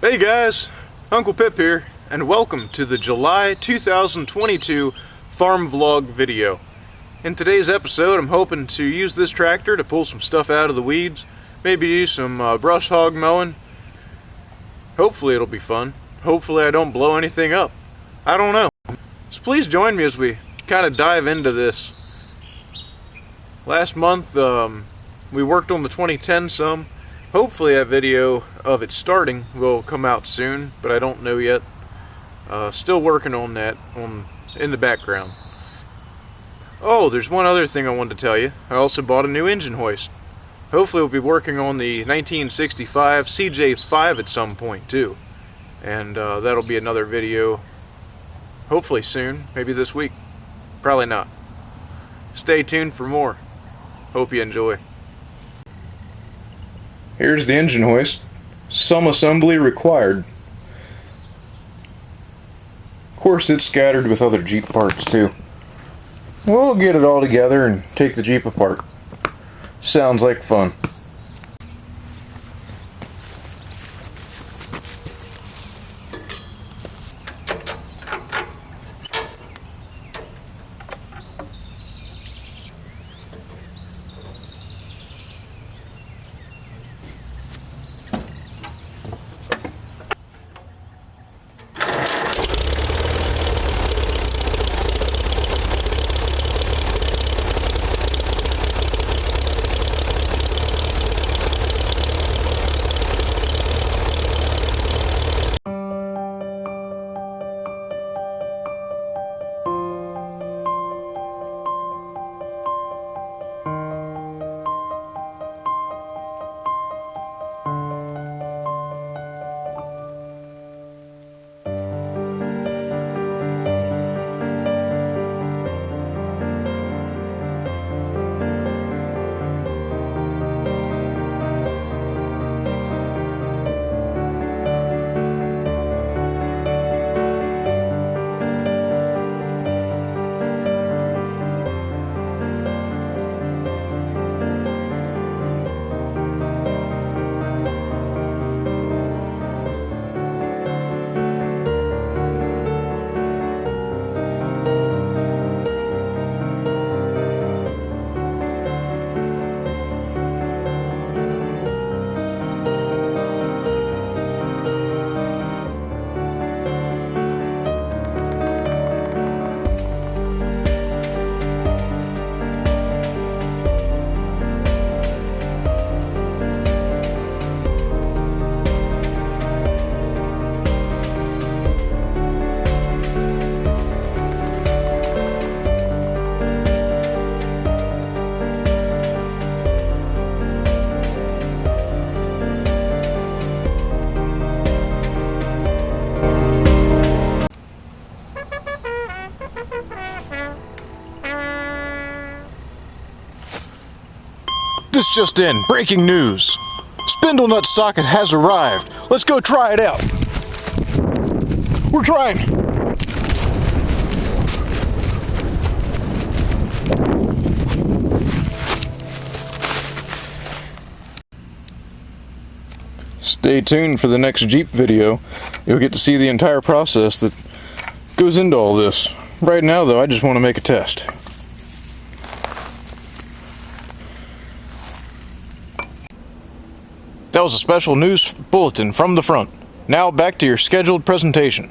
Hey guys, Uncle Pip here, and welcome to the July 2022 farm vlog video. In today's episode, I'm hoping to use this tractor to pull some stuff out of the weeds, maybe do some brush hog mowing. Hopefully it'll be fun. Hopefully I don't blow anything up. I don't know. So please join me as we kind of dive into this. Last month we worked on the 2010 some. Hopefully that video of it starting will come out soon, but I don't know yet. Still working on that in the background. Oh, there's one other thing I wanted to tell you. I also bought a new engine hoist. Hopefully we'll be working on the 1965 CJ5 at some point too. And that'll be another video hopefully soon, maybe this week. Probably not. Stay tuned for more. Hope you enjoy. Here's the engine hoist. Some assembly required. Of course it's scattered with other Jeep parts too. We'll get it all together and take the Jeep apart. Sounds like fun. This just in, breaking news. Spindle nut socket has arrived. Let's go try it out. We're trying. Stay tuned for the next Jeep video. You'll get to see the entire process that goes into all this. Right now though, I just want to make a test. That was a special news bulletin from the front. Now back to your scheduled presentation.